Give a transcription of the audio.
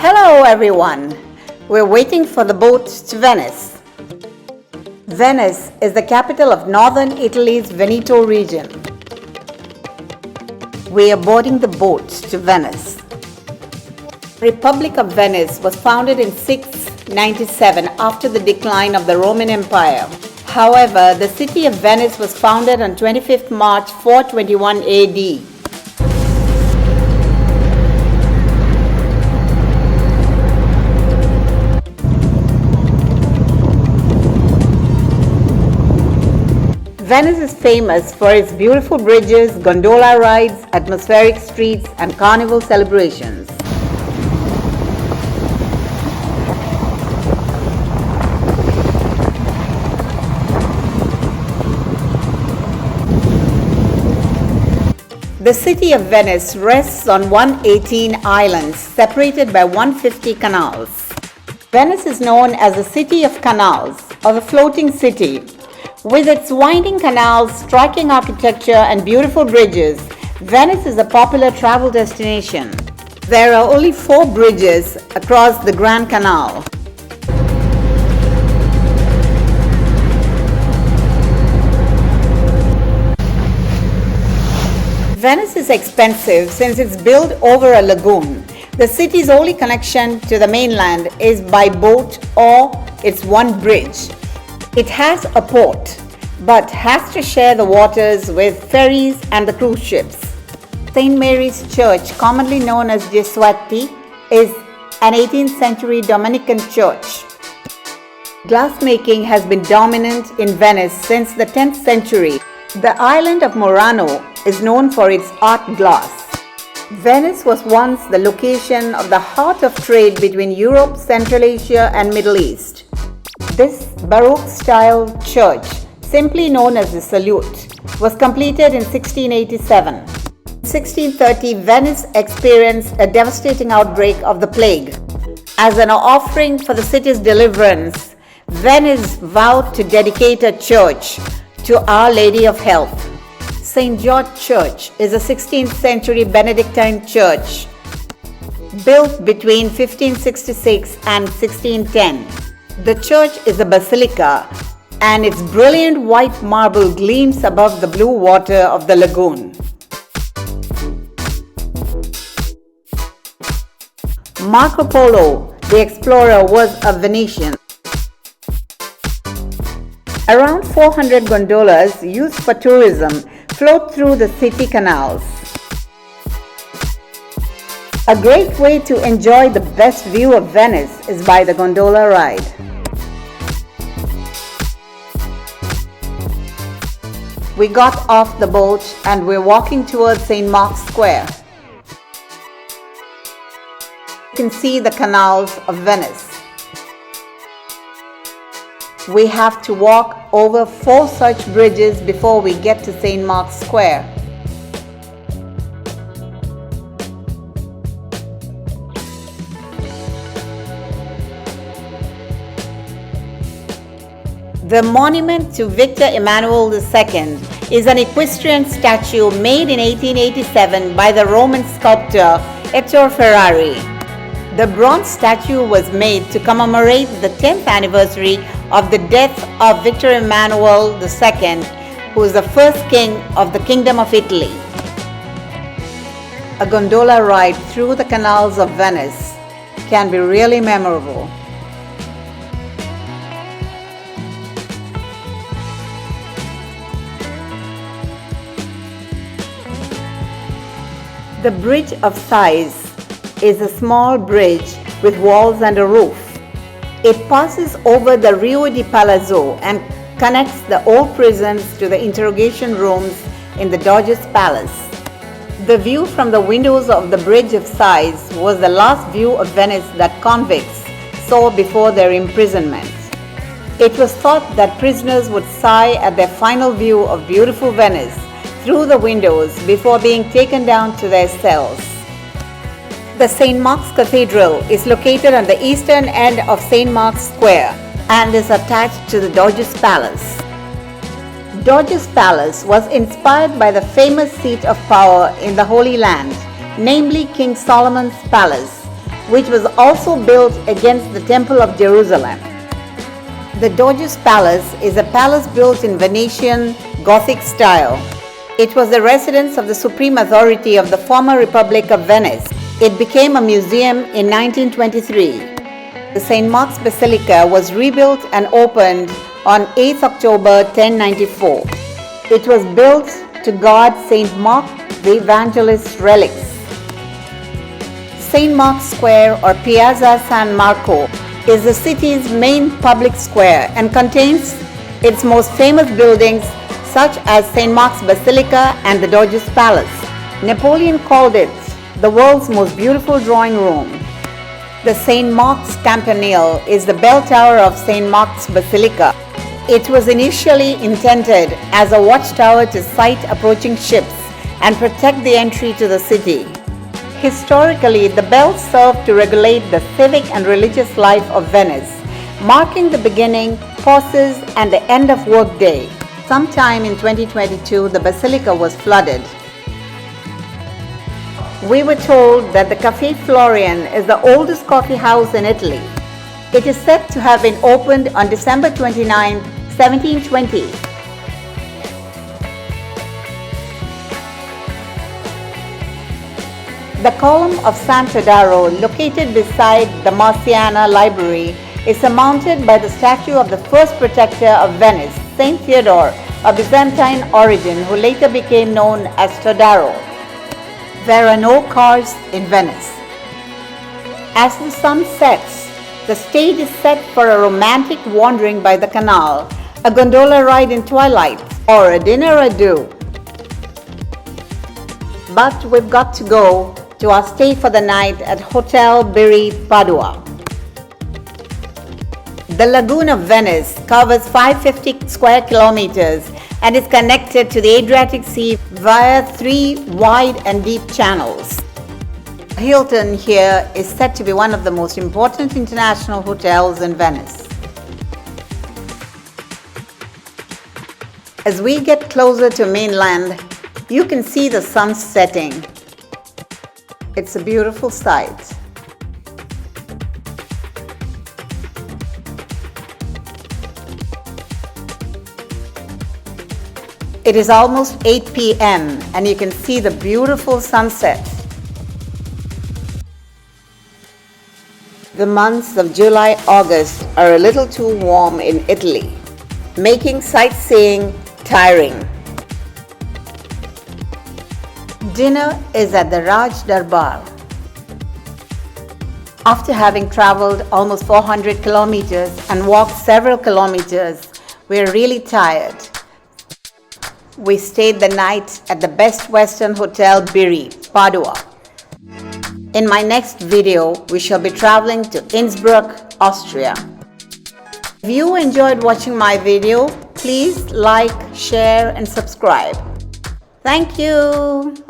Hello everyone! We're waiting for the boat to Venice. Venice is the capital of northern Italy's Veneto region. We are boarding the boat to Venice. The Republic of Venice was founded in 697 after the decline of the Roman Empire. However, the city of Venice was founded on 25th March 421 AD. Venice is famous for its beautiful bridges, gondola rides, atmospheric streets, and carnival celebrations. The city of Venice rests on 118 islands separated by 150 canals. Venice is known as the City of Canals, or the Floating City. With its winding canals, striking architecture, and beautiful bridges, Venice is a popular travel destination. There are only 4 bridges across the Grand Canal. Venice is expensive since it's built over a lagoon. The city's only connection to the mainland is by boat or its one bridge. It has a port, but has to share the waters with ferries and the cruise ships. St. Mary's Church, commonly known as Gesuati, is an 18th century Dominican church. Glassmaking has been dominant in Venice since the 10th century. The island of Murano is known for its art glass. Venice was once the location of the heart of trade between Europe, Central Asia, and Middle East. This Baroque-style church, simply known as the Salute, was completed in 1687. In 1630, Venice experienced a devastating outbreak of the plague. As an offering for the city's deliverance, Venice vowed to dedicate a church to Our Lady of Health. St. George Church is a 16th century Benedictine church built between 1566 and 1610. The church is a basilica, and its brilliant white marble gleams above the blue water of the lagoon. Marco Polo, the explorer, was a Venetian. Around 400 gondolas used for tourism float through the city canals. A great way to enjoy the best view of Venice is by the gondola ride. We got off the boat and we're walking towards St. Mark's Square. You can see the canals of Venice. We have to walk over 4 such bridges before we get to St. Mark's Square. The monument to Victor Emmanuel II is an equestrian statue made in 1887 by the Roman sculptor Ettore Ferrari. The bronze statue was made to commemorate the 10th anniversary of the death of Victor Emmanuel II, who was the first king of the Kingdom of Italy. A gondola ride through the canals of Venice can be really memorable. The Bridge of Sighs is a small bridge with walls and a roof. It passes over the Rio di Palazzo and connects the old prisons to the interrogation rooms in the Doge's palace. The view from the windows of the Bridge of Sighs was the last view of Venice that convicts saw before their imprisonment. It was thought that prisoners would sigh at their final view of beautiful Venice through the windows before being taken down to their cells. The St. Mark's Cathedral is located on the eastern end of St. Mark's Square and is attached to the Doge's Palace. Doge's Palace was inspired by the famous seat of power in the Holy Land, namely King Solomon's Palace, which was also built against the Temple of Jerusalem. The Doge's Palace is a palace built in Venetian Gothic style. It was the residence of the supreme authority of the former Republic of Venice. It became a museum in 1923. The St. Mark's Basilica was rebuilt and opened on 8th October 1094. It was built to guard St. Mark the Evangelist's relics. St. Mark's Square or Piazza San Marco is the city's main public square and contains its most famous buildings such as St. Mark's Basilica and the Doge's Palace. Napoleon called it the world's most beautiful drawing room. The St. Mark's Campanile is the bell tower of St. Mark's Basilica. It was initially intended as a watchtower to sight approaching ships and protect the entry to the city. Historically, the bell served to regulate the civic and religious life of Venice, marking the beginning, pauses, and the end of workday. Sometime in 2022, the basilica was flooded. We were told that the Caffè Florian is the oldest coffee house in Italy. It is said to have been opened on December 29, 1720. The column of San Todaro, located beside the Marciana Library, is surmounted by the statue of the first protector of Venice, Saint Theodore, of Byzantine origin, who later became known as Todaro. There are no cars in Venice. As the sun sets, the stage is set for a romantic wandering by the canal, a gondola ride in twilight, or a dinner ado. But we've got to go to our stay for the night at Hotel Birri, Padua. The Lagoon of Venice covers 550 square kilometers and is connected to the Adriatic Sea via 3 wide and deep channels. Hilton here is said to be one of the most important international hotels in Venice. As we get closer to mainland, you can see the sun setting. It's a beautiful sight. It is almost 8 p.m. and you can see the beautiful sunset. The months of July, August are a little too warm in Italy, making sightseeing tiring. Dinner is at the Raj Darbar. After having traveled almost 400 kilometers and walked several kilometers, we are really tired. We stayed the night at the Best Western Hotel Birri, Padua. In my next video, we shall be traveling to Innsbruck, Austria. If you enjoyed watching my video, please like, share and subscribe. Thank you.